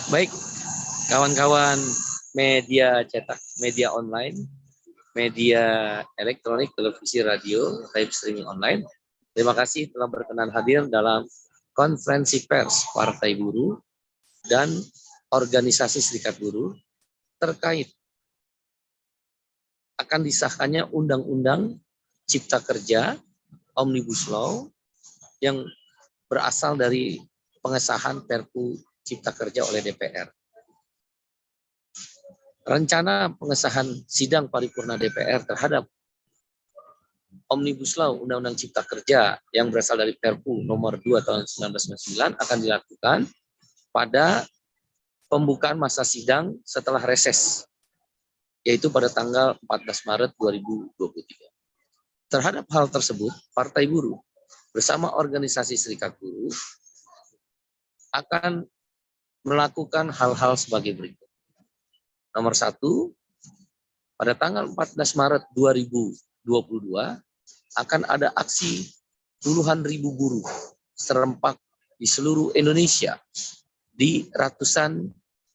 Baik, kawan-kawan media cetak, media online, media elektronik, televisi, radio, live streaming online. Terima kasih telah berkenan hadir dalam konferensi pers Partai Buruh dan Organisasi Serikat Buruh terkait akan disahkannya Undang-Undang Cipta Kerja Omnibus Law yang berasal dari pengesahan Perpu Cipta Kerja oleh DPR. Rencana pengesahan sidang paripurna DPR terhadap Omnibus Law Undang-Undang Cipta Kerja yang berasal dari Perpu nomor 2 tahun 1999 akan dilakukan pada pembukaan masa sidang setelah reses, yaitu pada tanggal 14 Maret 2023. Terhadap hal tersebut, Partai Buruh bersama Organisasi Serikat Buruh akan melakukan hal-hal sebagai berikut. Nomor 1, pada tanggal 14 Maret 2022 akan ada aksi puluhan ribu buruh serempak di seluruh Indonesia di ratusan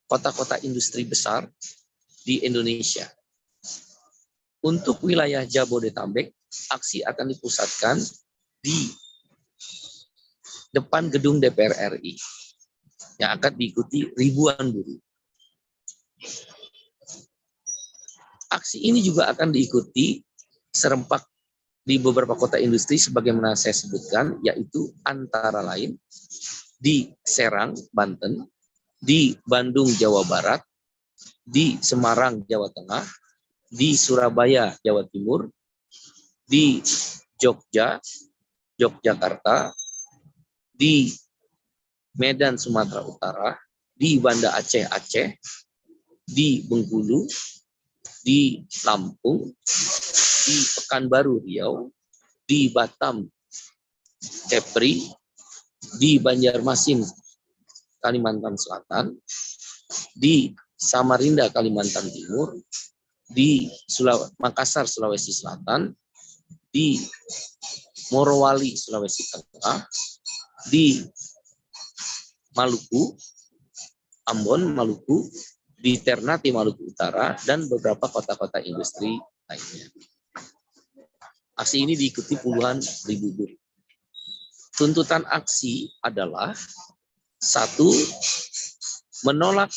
kota-kota industri besar di Indonesia. Untuk wilayah Jabodetabek, aksi akan dipusatkan di depan gedung DPR RI yang akan diikuti ribuan buruh. Aksi ini juga akan diikuti serempak di beberapa kota industri sebagaimana saya sebutkan, yaitu antara lain di Serang, Banten, di Bandung, Jawa Barat, di Semarang, Jawa Tengah, di Surabaya, Jawa Timur, di Jogja, Yogyakarta, di Medan, Sumatera Utara, di Banda Aceh, Aceh, di Bengkulu, di Lampung, di Pekanbaru, Riau, di Batam, Kepri, di Banjarmasin, Kalimantan Selatan, di Samarinda, Kalimantan Timur, di Makassar, Sulawesi Selatan, di Morowali, Sulawesi Tengah, di Maluku, Ambon, Maluku, di Ternate, Maluku Utara, dan beberapa kota-kota industri lainnya. Aksi ini diikuti puluhan ribu buruh. Tuntutan aksi adalah 1, menolak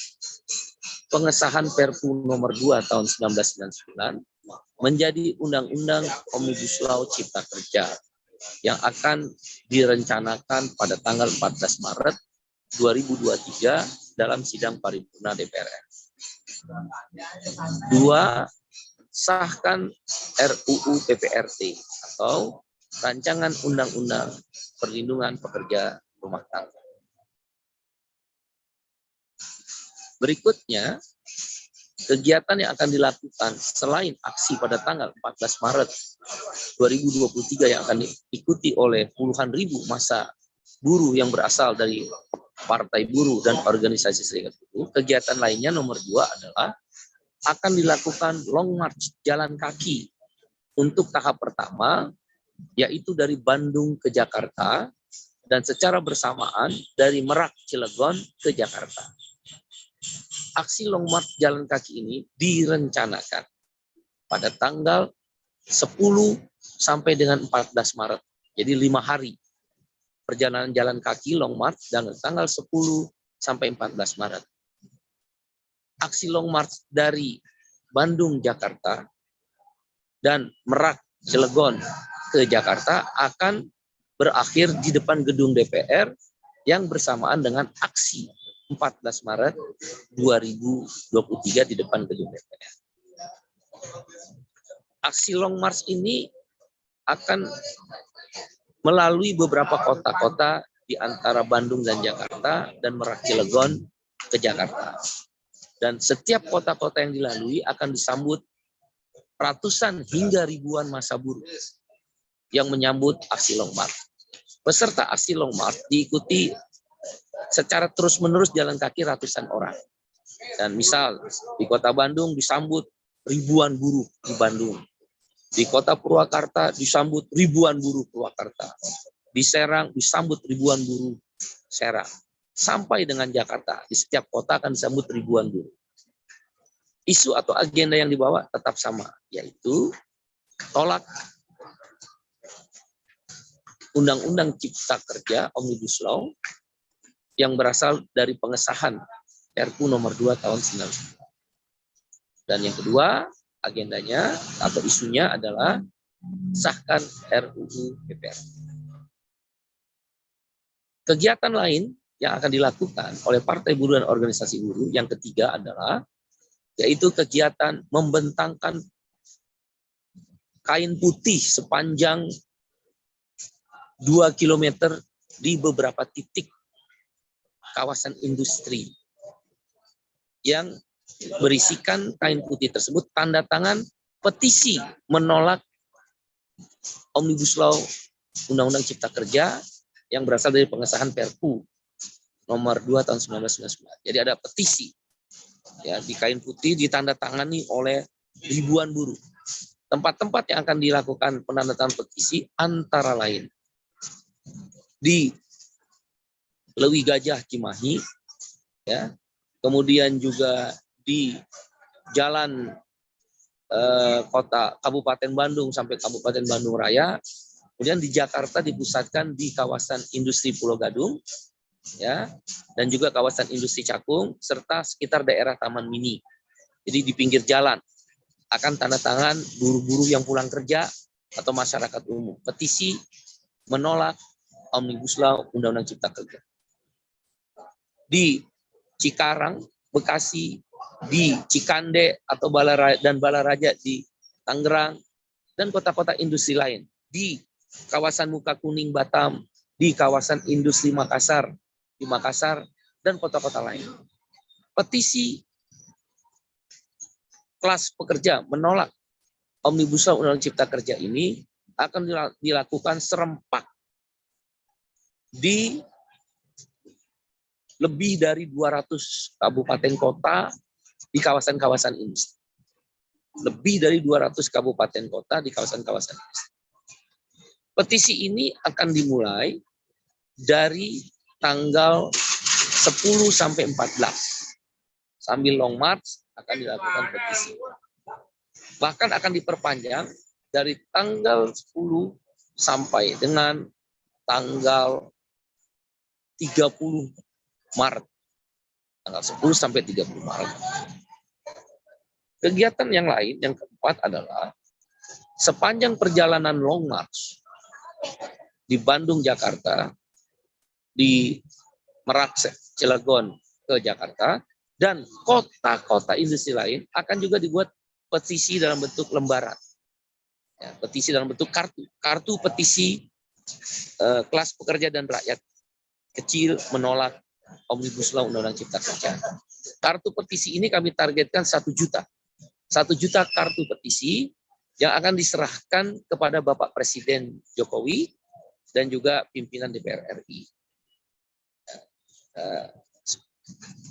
pengesahan Perpu nomor 2 tahun 1999 menjadi Undang-Undang Omnibus Law Cipta Kerja yang akan direncanakan pada tanggal 14 Maret 2023 dalam sidang paripurna DPR. 2, sahkan RUU PPRT atau Rancangan Undang-Undang Perlindungan Pekerja Rumah Tangga. Berikutnya, kegiatan yang akan dilakukan selain aksi pada tanggal 14 Maret 2023 yang akan diikuti oleh puluhan ribu massa buruh yang berasal dari Partai Buruh dan Organisasi Serikat Buruh, kegiatan lainnya nomor 2 adalah akan dilakukan long march jalan kaki untuk tahap pertama, yaitu dari Bandung ke Jakarta, dan secara bersamaan dari Merak, Cilegon ke Jakarta. Aksi long march jalan kaki ini direncanakan pada tanggal 10 sampai dengan 14 Maret. Jadi 5 hari perjalanan jalan kaki long march dan tanggal 10 sampai 14 Maret. Aksi long march dari Bandung, Jakarta, dan Merak, Cilegon ke Jakarta akan berakhir di depan gedung DPR yang bersamaan dengan aksi 14 Maret 2023 di depan gedung DPR. Aksi long march ini akan melalui beberapa kota-kota di antara Bandung dan Jakarta dan Merak, Cilegon ke Jakarta. Dan setiap kota-kota yang dilalui akan disambut ratusan hingga ribuan massa buruh yang menyambut aksi long march. Peserta aksi long march diikuti secara terus-menerus jalan kaki ratusan orang. Dan misal di kota Bandung disambut ribuan buruh di Bandung. Di kota Purwakarta disambut ribuan buruh Purwakarta. Di Serang disambut ribuan buruh Serang. sampai dengan Jakarta. Di setiap kota akan disambut ribuan buruh. Isu atau agenda yang dibawa tetap sama, yaitu tolak Undang-Undang Cipta Kerja Omnibus Law yang berasal dari pengesahan Perpu nomor 2 tahun 1999. Dan yang kedua, agendanya atau isunya adalah sahkan RUU PPR. Kegiatan lain yang akan dilakukan oleh Partai Buruh dan organisasi buruh yang ketiga adalah yaitu kegiatan membentangkan kain putih sepanjang 2 km di beberapa titik kawasan industri yang berisikan kain putih tersebut tanda tangan petisi menolak Omnibus Law Undang-Undang Cipta Kerja yang berasal dari pengesahan Perpu nomor 2 tahun 1999. Jadi ada petisi ya di kain putih ditandatangani oleh ribuan buruh. Tempat-tempat yang akan dilakukan penandatanganan petisi antara lain di Lewi Gajah Cimahi, ya, kemudian juga di Jalan Kota Kabupaten Bandung sampai Kabupaten Bandung Raya, kemudian di Jakarta dipusatkan di kawasan industri Pulau Gadung, ya, dan juga kawasan industri Cakung serta sekitar daerah Taman Mini. Jadi di pinggir jalan akan tanda tangan buruh-buruh yang pulang kerja atau masyarakat umum petisi menolak Omnibus Law Undang-Undang Cipta Kerja. Di Cikarang, Bekasi, di Cikande atau Balaraja di Tangerang dan kota-kota industri lain, di kawasan Muka Kuning Batam, di kawasan industri Makassar, di Makassar dan kota-kota lain. Petisi kelas pekerja menolak Omnibus Law Undang-Undang Cipta Kerja ini akan dilakukan serempak di lebih dari 200 kabupaten kota di kawasan-kawasan industri. Lebih dari 200 kabupaten kota di kawasan-kawasan industri. Petisi ini akan dimulai dari tanggal 10 sampai 14. Sambil long march akan dilakukan petisi. Bahkan akan diperpanjang dari tanggal 10 sampai dengan tanggal 30 Maret. Tanggal 10 sampai 30 Maret. Kegiatan yang lain, yang keempat adalah sepanjang perjalanan long march di Bandung, Jakarta, di Merak, Cilegon ke Jakarta, dan kota-kota industri lain akan juga dibuat petisi dalam bentuk lembaran. Ya, petisi dalam bentuk kartu petisi kelas pekerja dan rakyat kecil menolak Omnibus Law Undang-Undang Cipta Kerja. Kartu petisi ini kami targetkan 1 juta. 1 juta kartu petisi yang akan diserahkan kepada Bapak Presiden Jokowi dan juga pimpinan DPR RI.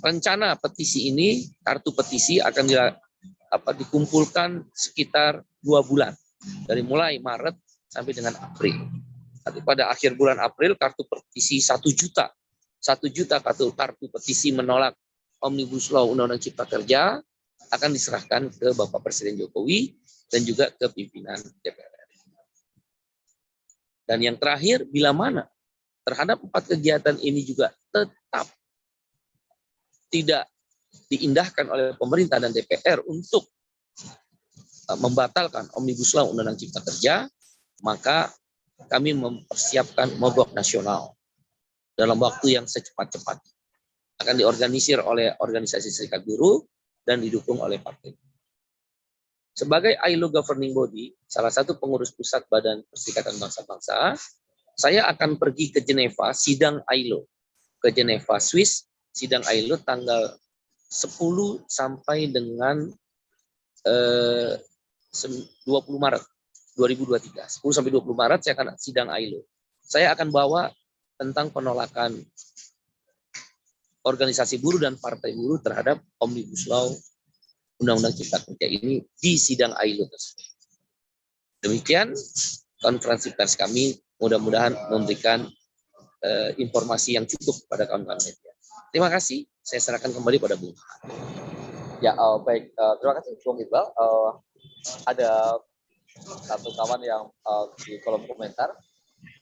Rencana petisi ini, kartu petisi akan dikumpulkan sekitar 2 bulan. Dari mulai Maret sampai dengan April. Nanti pada akhir bulan April, kartu petisi 1 juta. 1 juta kartu petisi menolak Omnibus Law Undang-Undang Cipta Kerja akan diserahkan ke Bapak Presiden Jokowi dan juga ke pimpinan DPR RI. Dan yang terakhir, bila mana terhadap 4 kegiatan ini juga tetap tidak diindahkan oleh pemerintah dan DPR untuk membatalkan Omnibus Law Undang-Undang Cipta Kerja, maka kami mempersiapkan mogok nasional dalam waktu yang secepat-cepatnya. Akan diorganisir oleh organisasi serikat buruh dan didukung oleh partai. Sebagai ILO governing body, salah satu pengurus pusat Badan Perserikatan Bangsa-Bangsa, saya akan pergi ke Geneva, sidang ILO. Ke Geneva, Swiss, sidang ILO tanggal 10 sampai dengan 20 Maret 2023. 10 sampai 20 Maret saya akan sidang ILO. Saya akan bawa tentang penolakan organisasi buruh dan partai buruh terhadap Omnibus Law Undang-Undang Cipta Kerja ini di sidang ILO tersebut. Demikian konferensi pers kami, mudah-mudahan memberikan informasi yang cukup pada kawan-kawan media. Terima kasih. Saya serahkan kembali pada Bung. Ya, baik. Terima kasih Bung Iqbal. Ada satu kawan yang di kolom komentar.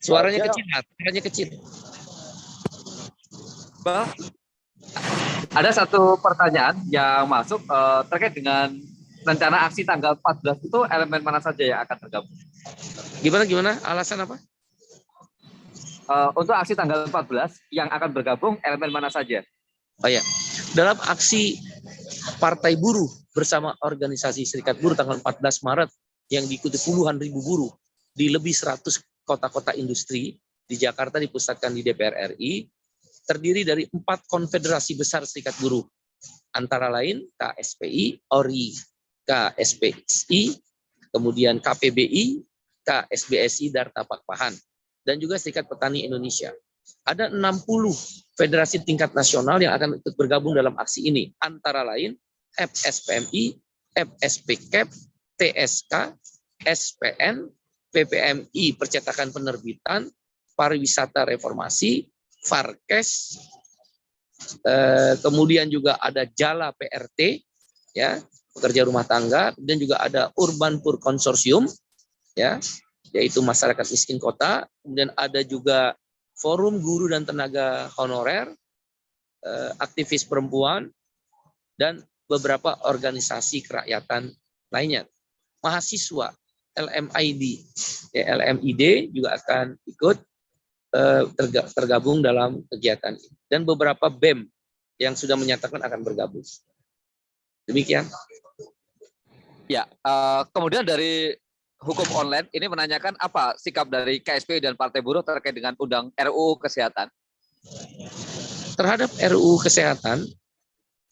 Suaranya kecil, suaranya kecil. Ada satu pertanyaan yang masuk terkait dengan rencana aksi tanggal 14 itu elemen mana saja yang akan tergabung? Gimana? Alasan apa? Untuk aksi tanggal 14 yang akan bergabung elemen mana saja? Oh ya, dalam aksi Partai Buruh bersama organisasi Serikat Buruh tanggal 14 Maret yang diikuti puluhan ribu buruh di lebih 100 kota-kota industri di Jakarta dipusatkan di DPR RI, terdiri dari 4 konfederasi besar Serikat Buruh, antara lain KSPI, ORI, KSPSI, kemudian KPBI, KSBSI, Darta Pakpahan, dan juga Serikat Petani Indonesia. Ada 60 federasi tingkat nasional yang akan ikut bergabung dalam aksi ini, antara lain FSPMI, FSPKEP, TSK, SPN, PPMI Percetakan Penerbitan, Pariwisata Reformasi, Farkes, kemudian juga ada Jala PRT, ya, pekerja rumah tangga, dan juga ada Urban Pur Konsorsium, ya, yaitu masyarakat miskin kota, kemudian ada juga Forum Guru dan Tenaga Honorer, aktivis perempuan, dan beberapa organisasi kerakyatan lainnya. Mahasiswa LMID, ya, LMID juga akan ikut tergabung dalam kegiatan ini. Dan beberapa BEM yang sudah menyatakan akan bergabung. Demikian. Ya, kemudian dari Hukum Online ini menanyakan apa sikap dari KSP dan Partai Buruh terkait dengan RUU Kesehatan. Terhadap RUU Kesehatan,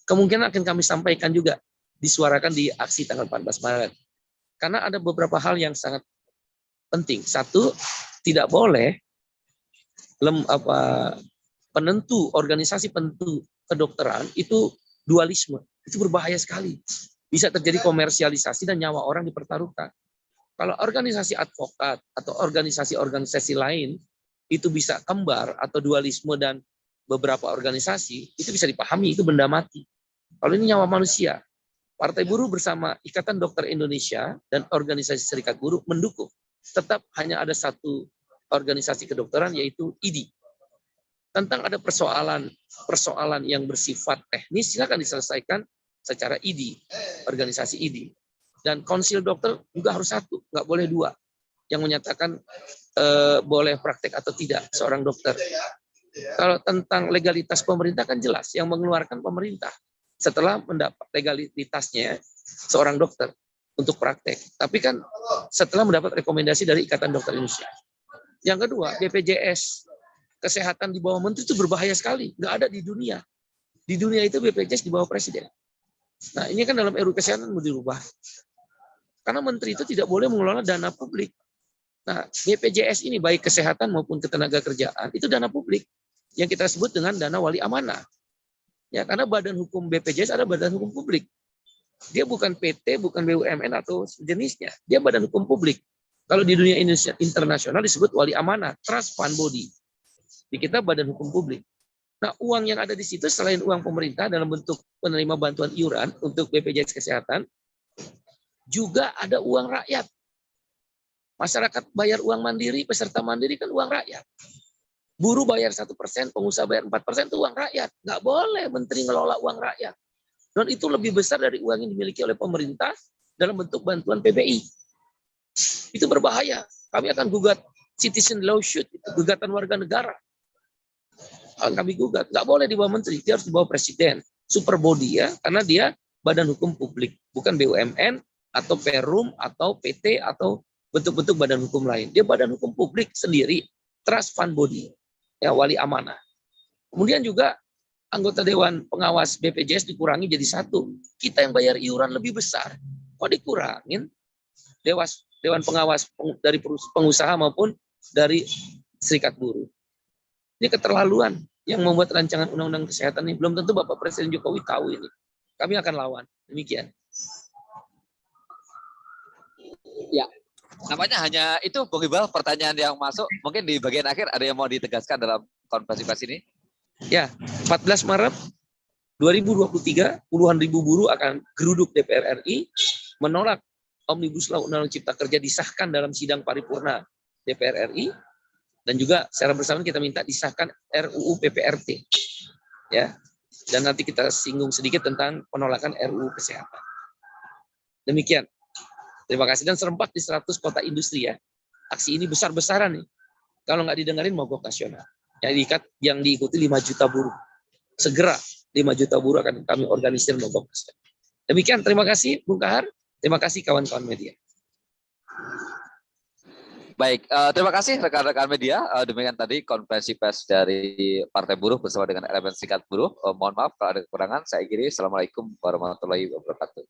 kemungkinan akan kami sampaikan juga, disuarakan di aksi tanggal 14 Maret. Karena ada beberapa hal yang sangat penting. Satu, tidak boleh organisasi penentu kedokteran itu dualisme. Itu berbahaya sekali. Bisa terjadi komersialisasi dan nyawa orang dipertaruhkan. Kalau organisasi advokat atau organisasi-organisasi lain itu bisa kembar atau dualisme dan beberapa organisasi, itu bisa dipahami, itu benda mati. Kalau ini nyawa manusia, Partai Buruh bersama Ikatan Dokter Indonesia dan organisasi Serikat Buruh mendukung. Tetap hanya ada satu organisasi kedokteran, yaitu IDI. Tentang ada persoalan yang bersifat teknis, silakan diselesaikan secara IDI, organisasi IDI. Dan konsil dokter juga harus satu, nggak boleh dua, yang menyatakan boleh praktek atau tidak seorang dokter. Kalau tentang legalitas pemerintah kan jelas, yang mengeluarkan pemerintah setelah mendapat legalitasnya seorang dokter untuk praktek. Tapi kan setelah mendapat rekomendasi dari Ikatan Dokter Indonesia. Yang kedua, BPJS kesehatan di bawah menteri itu berbahaya sekali, nggak ada di dunia. Di dunia itu BPJS di bawah presiden. Nah, ini kan dalam RUU Kesehatan mau dirubah. Karena menteri itu tidak boleh mengelola dana publik. Nah, BPJS ini baik kesehatan maupun ketenagakerjaan itu dana publik yang kita sebut dengan dana wali amanah. Ya, karena badan hukum BPJS ada badan hukum publik. Dia bukan PT, bukan BUMN atau sejenisnya. Dia badan hukum publik. Kalau di dunia internasional disebut wali amanah, trust fund body. Di kita badan hukum publik. Nah, uang yang ada di situ selain uang pemerintah dalam bentuk penerima bantuan iuran untuk BPJS Kesehatan, juga ada uang rakyat. Masyarakat bayar uang mandiri, peserta mandiri kan uang rakyat. Buruh bayar 1%, pengusaha bayar 4%, itu uang rakyat. Nggak boleh menteri ngelola uang rakyat. Dan itu lebih besar dari uang yang dimiliki oleh pemerintah dalam bentuk bantuan PBI. Itu berbahaya. Kami akan gugat citizen lawsuit, gugatan warga negara. Kami gugat. Nggak boleh di bawah menteri, dia harus di bawah presiden. Super body ya, karena dia badan hukum publik, bukan BUMN, atau Perum, atau PT, atau bentuk-bentuk badan hukum lain. Dia badan hukum publik sendiri, trust fund body, ya, wali amanah. Kemudian juga anggota Dewan Pengawas BPJS dikurangi jadi satu. Kita yang bayar iuran lebih besar, kok dikurangin? Dewan Pengawas dari pengusaha maupun dari Serikat Buruh. Ini keterlaluan yang membuat rancangan undang-undang kesehatan ini. Belum tentu Bapak Presiden Jokowi tahu ini. Kami akan lawan. Demikian. Ya, nampaknya hanya itu, Bung Iqbal, pertanyaan yang masuk. Mungkin di bagian akhir ada yang mau ditegaskan dalam konferensi pers ini? Ya, 14 Maret 2023 puluhan ribu buruh akan geruduk DPR RI menolak Omnibus Law Undang-Undang Cipta Kerja disahkan dalam sidang paripurna DPR RI, dan juga secara bersamaan kita minta disahkan RUU PPRT, ya. Dan nanti kita singgung sedikit tentang penolakan RUU Kesehatan. Demikian. Terima kasih, dan serempak di 100 kota industri ya. Aksi ini besar-besaran nih. Kalau nggak didengarin mogok nasional. Yang diikuti 5 juta buruh. Segera 5 juta buruh akan kami organisir mogok nasional. Demikian, terima kasih Bung Kahar. Terima kasih kawan-kawan media. Baik, terima kasih rekan-rekan media. Demikian tadi konferensi pers dari Partai Buruh bersama dengan elemen Serikat Buruh. Mohon maaf kalau ada kekurangan. Saya akhiri. Assalamualaikum warahmatullahi wabarakatuh.